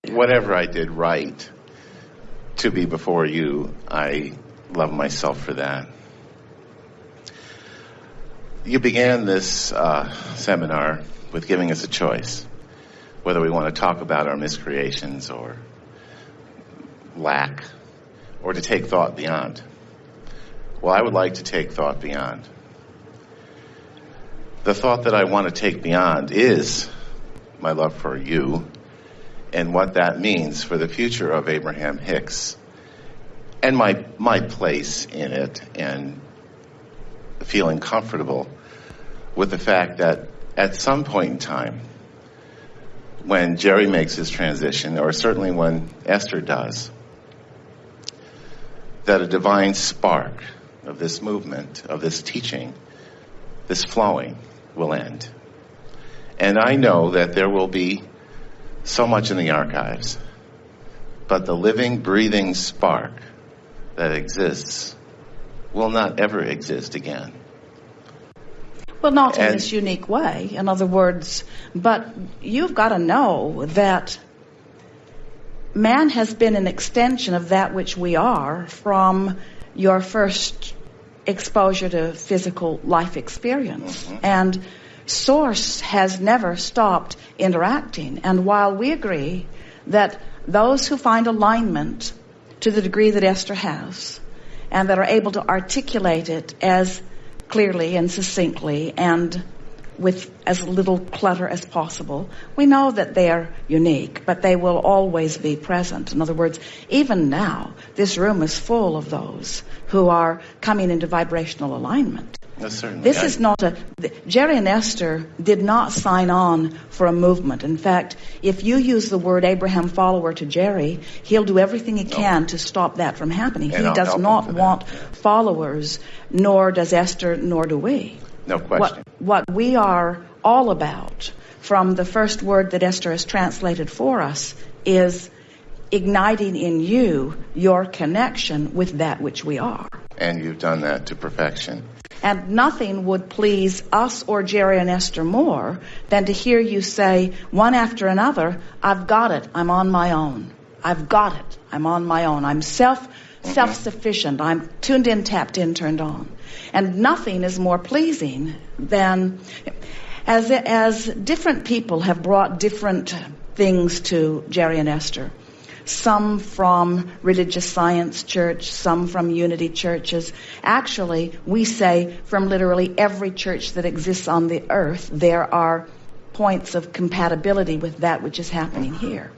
Whatever I did right to be before you, I love myself for that. You began this seminar with giving us a choice, whether we want to talk about our miscreations or lack, or to take thought beyond. Well, I would like to take thought beyond. The thought that I want to take beyond is my love for you and what that means for the future of Abraham Hicks and my place in it, and feeling comfortable with the fact that at some point in time, when Jerry makes his transition, or certainly when Esther does, that a divine spark of this movement, of this teaching, this flowing, will end. And I know that there will be so much in the archives, but the living, breathing spark that exists will not ever exist again. Well, not in this unique way. In other words, but you've got to know that man has been an extension of that which we are from your first exposure to physical life experience. Mm-hmm. And Source has never stopped interacting. And while we agree that those who find alignment to the degree that Esther has, and that are able to articulate it as clearly and succinctly and with as little clutter as possible, we know that they are unique, but they will always be present. In other words, even now, this room is full of those who are coming into vibrational alignment. This is not Jerry and Esther did not sign on for a movement. In fact, if you use the word Abraham follower to Jerry, he'll do everything he can to stop that from happening. He does not want followers, nor does Esther, nor do we. No question. What we are all about, from the first word that Esther has translated for us, is igniting in you your connection with that which we are. And you've done that to perfection. And nothing would please us or Jerry and Esther more than to hear you say, one after another, I've got it, I'm on my own. I've got it, I'm on my own. I'm self-sufficient. I'm tuned in, tapped in, turned on. And nothing is more pleasing than, as different people have brought different things to Jerry and Esther. Some from religious science church, some from unity churches. Actually, we say from literally every church that exists on the earth, there are points of compatibility with that which is happening here.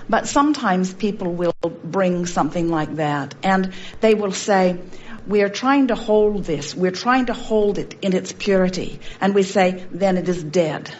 But sometimes people will bring something like that, and they will say, we are trying to hold this. We're trying to hold it in its purity. And we say, then it is dead.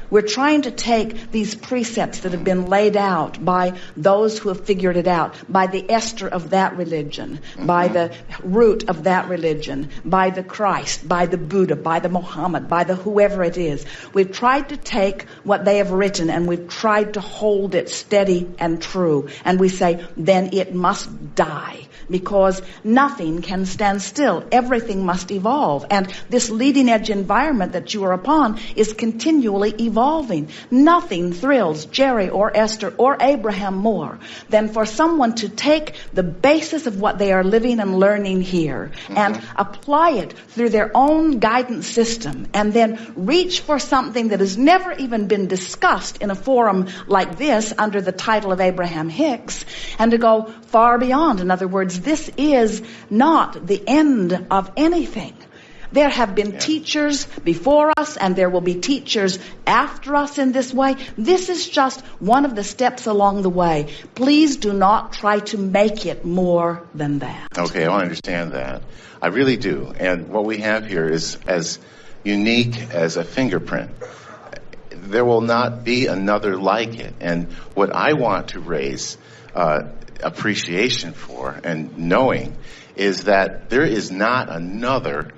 We're trying to take these precepts that have been laid out by those who have figured it out, by the Esther of that religion, by the root of that religion, by the Christ, by the Buddha, by the Muhammad, by the whoever it is. We've tried to take what they have written and we've tried to hold it steady and true. And we say, then it must die, because nothing can stand still. Everything must evolve. And this leading edge environment that you are upon is continually evolving. Nothing thrills Jerry or Esther or Abraham more than for someone to take the basis of what they are living and learning here and apply it through their own guidance system, and then reach for something that has never even been discussed in a forum like this under the title of Abraham Hicks, and to go far beyond. In other words, this is not the end of anything. There have been teachers before us, and there will be teachers after us in this way. This is just one of the steps along the way. Please do not try to make it more than that. Okay, I understand that. I really do. And what we have here is as unique as a fingerprint. There will not be another like it. And what I want to raise appreciation for and knowing is that there is not another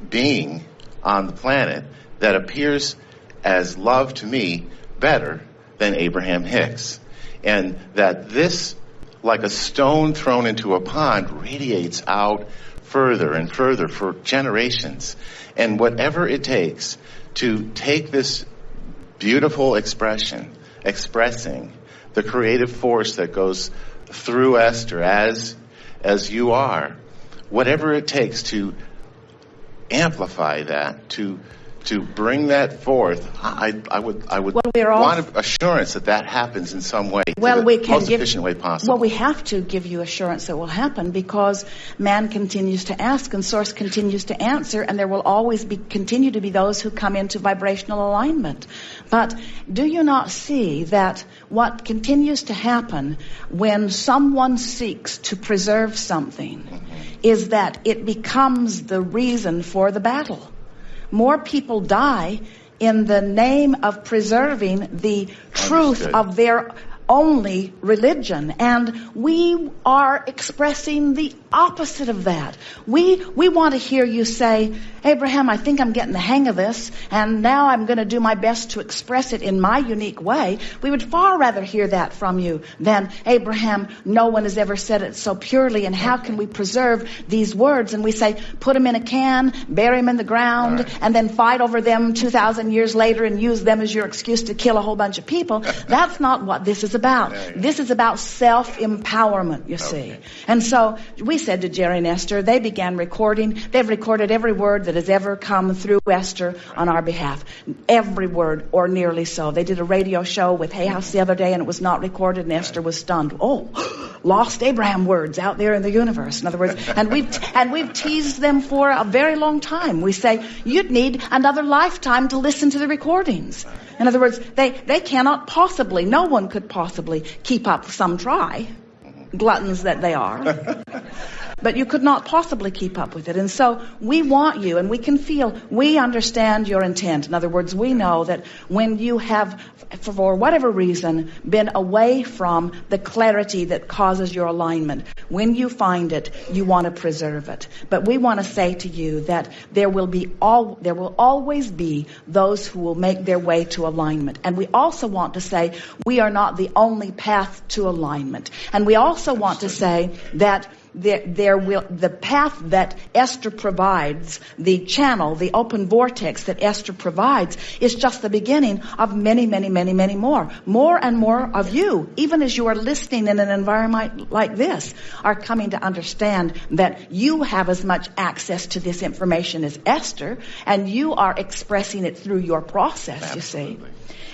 being on the planet that appears as love to me better than Abraham Hicks. And that this, like a stone thrown into a pond, radiates out further and further for generations. And whatever it takes to take this beautiful expression expressing the creative force that goes through Esther as you are, whatever it takes to amplify that, to bring that forth, I would want assurance that happens in some way, most efficient way possible. Well, we have to give you assurance that will happen because man continues to ask and source continues to answer, and there will always continue to be those who come into vibrational alignment. But do you not see that what continues to happen when someone seeks to preserve something is that it becomes the reason for the battle? More people die in the name of preserving the truth of their only religion, and we are expressing the opposite of that. We want to hear you say, Abraham, I think I'm getting the hang of this, and now I'm going to do my best to express it in my unique way. We would far rather hear that from you than, Abraham, no one has ever said it so purely, and how can we preserve these words? And we say, put them in a can, bury them in the ground, and then fight over them 2,000 years later and use them as your excuse to kill a whole bunch of people. That's not what this is about. This is about self-empowerment, you see. And so we said to Jerry and Esther, they began recording. They've recorded every word that has ever come through Esther on our behalf. Every word, or nearly so. They did a radio show with HIcks the other day, and it was not recorded, and Esther was stunned. Oh, lost Abraham words out there in the universe. In other words, and we've teased them for a very long time. We say, you'd need another lifetime to listen to the recordings. In other words, they cannot possibly, no one could possibly keep up. Some try, gluttons that they are. But you could not possibly keep up with it. And so we want you, and we can feel, we understand your intent. In other words, we know that when you have, for whatever reason, been away from the clarity that causes your alignment, when you find it, you want to preserve it. But we want to say to you that there will always be those who will make their way to alignment. And we also want to say we are not the only path to alignment. And we also want to say that the path that Esther provides, the channel, the open vortex that Esther provides, is just the beginning of many, many, many, many more. More and more of you, even as you are listening in an environment like this, are coming to understand that you have as much access to this information as Esther, and you are expressing it through your process, Absolutely. You see.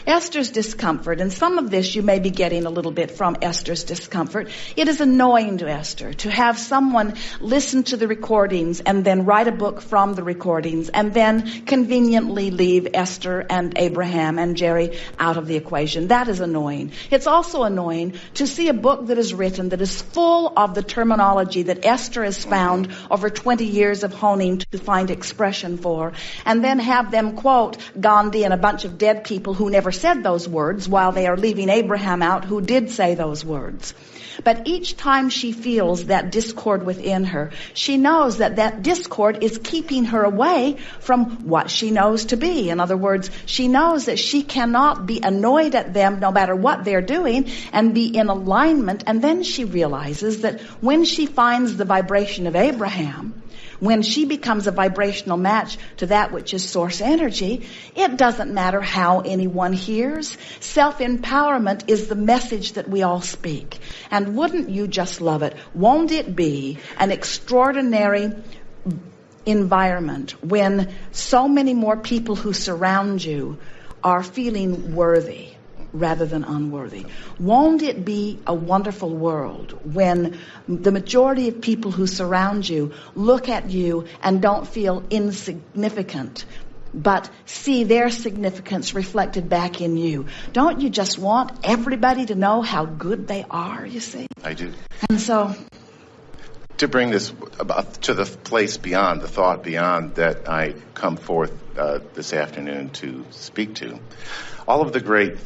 Esther's discomfort, and some of this you may be getting a little bit from Esther's discomfort. It is annoying to Esther to have someone listen to the recordings and then write a book from the recordings and then conveniently leave Esther and Abraham and Jerry out of the equation. That is annoying. It's also annoying to see a book that is written that is full of the terminology that Esther has found over 20 years of honing to find expression for, and then have them quote Gandhi and a bunch of dead people who never said those words, while they are leaving Abraham out, who did say those words. But each time she feels that discord within her, she knows that that discord is keeping her away from what she knows to be. In other words, she knows that she cannot be annoyed at them no matter what they're doing and be in alignment. And then she realizes that when she finds the vibration of Abraham, when she becomes a vibrational match to that which is source energy, it doesn't matter how anyone hears. Self-empowerment is the message that we all speak. And wouldn't you just love it? Won't it be an extraordinary environment when so many more people who surround you are feeling worthy rather than unworthy? Won't it be a wonderful world when the majority of people who surround you look at you and don't feel insignificant, but see their significance reflected back in you? Don't you just want everybody to know how good they are, you see? I do. And so, to bring this to the place beyond, the thought beyond that I come forth this afternoon to speak to, all of the great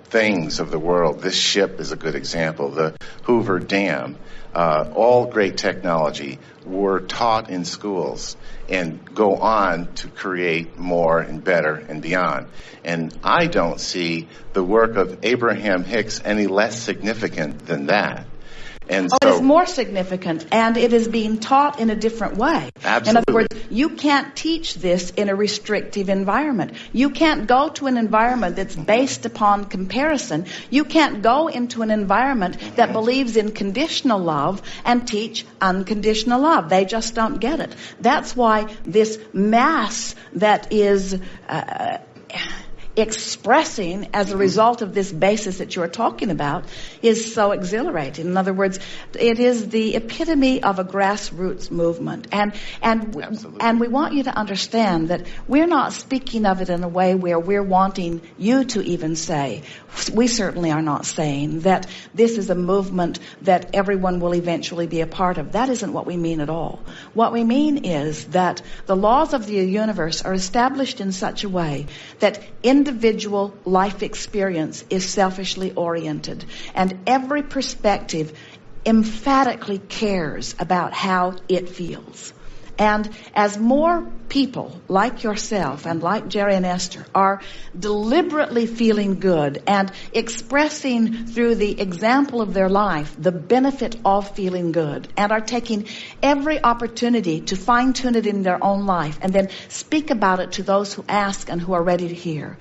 things of the world, this ship is a good example, the Hoover Dam, all great technology were taught in schools and go on to create more and better and beyond. And I don't see the work of Abraham Hicks any less significant than that. And it is more significant, and it is being taught in a different way. Absolutely. In other words, you can't teach this in a restrictive environment. You can't go to an environment that's based upon comparison. You can't go into an environment that believes in conditional love and teach unconditional love. They just don't get it. That's why this mass that is expressing as a result of this basis that you're talking about is so exhilarating. In other words, it is the epitome of a grassroots movement. And we want you to understand that we're not speaking of it in a way where we're wanting you to even say, we certainly are not saying that this is a movement that everyone will eventually be a part of. That isn't what we mean at all. What we mean is that the laws of the universe are established in such a way that individual life experience is selfishly oriented, and every perspective emphatically cares about how it feels. And as more people like yourself and like Jerry and Esther are deliberately feeling good and expressing through the example of their life the benefit of feeling good, and are taking every opportunity to fine-tune it in their own life and then speak about it to those who ask and who are ready to hear,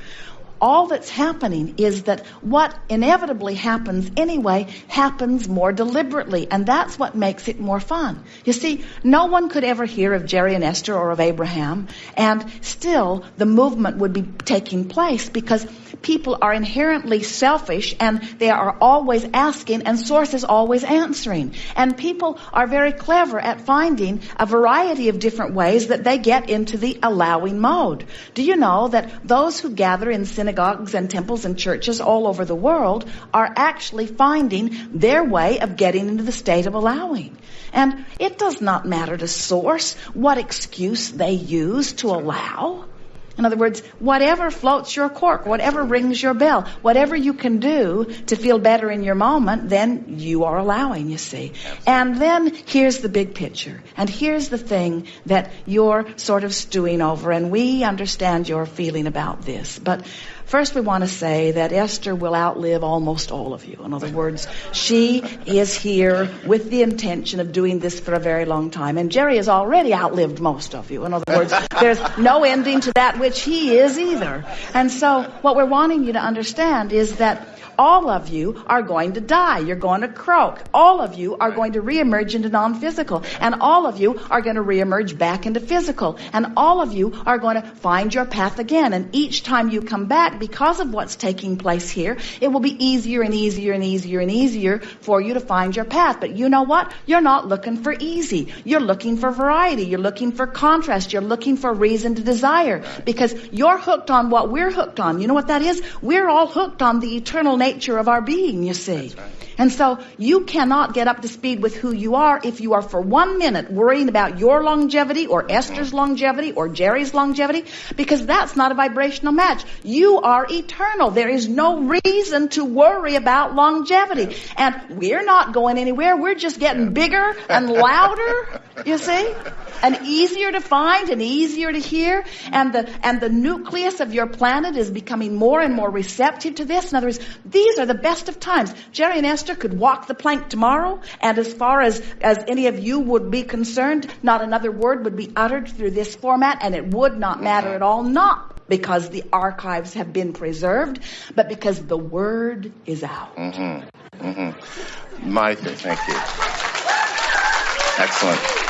all that's happening is that what inevitably happens anyway happens more deliberately, and that's what makes it more fun. You see, no one could ever hear of Jerry and Esther or of Abraham, and still the movement would be taking place, because people are inherently selfish, and they are always asking, and Source is always answering. And people are very clever at finding a variety of different ways that they get into the allowing mode. Do you know that those who gather in synagogues and temples and churches all over the world are actually finding their way of getting into the state of allowing? And it does not matter to Source what excuse they use to allow. In other words, whatever floats your cork, whatever rings your bell, whatever you can do to feel better in your moment, then you are allowing, you see. And then here's the big picture. And here's the thing that you're sort of stewing over. And we understand your feeling about this. But first we want to say that Esther will outlive almost all of you. In other words, she is here with the intention of doing this for a very long time. And Jerry has already outlived most of you. In other words, there's no ending to that which he is either. And so what we're wanting you to understand is that all of you are going to die. You're going to croak. All of you are going to reemerge into non-physical. And all of you are going to reemerge back into physical. And all of you are going to find your path again. And each time you come back, because of what's taking place here, it will be easier and easier and easier and easier for you to find your path. But you know what? You're not looking for easy. You're looking for variety. You're looking for contrast. You're looking for reason to desire. Because you're hooked on what we're hooked on. You know what that is? We're all hooked on the eternal nature of our being, you see. That's right. And so you cannot get up to speed with who you are if you are for 1 minute worrying about your longevity or Esther's longevity or Jerry's longevity, because that's not a vibrational match. You are eternal. There is no reason to worry about longevity. And we're not going anywhere. We're just getting bigger and louder, you see, and easier to find and easier to hear. And the nucleus of your planet is becoming more and more receptive to this. In other words, these are the best of times. Jerry and Esther could walk the plank tomorrow, and as far as any of you would be concerned, not another word would be uttered through this format, and it would not matter at all, not because the archives have been preserved, but because the word is out. Thank you. Excellent.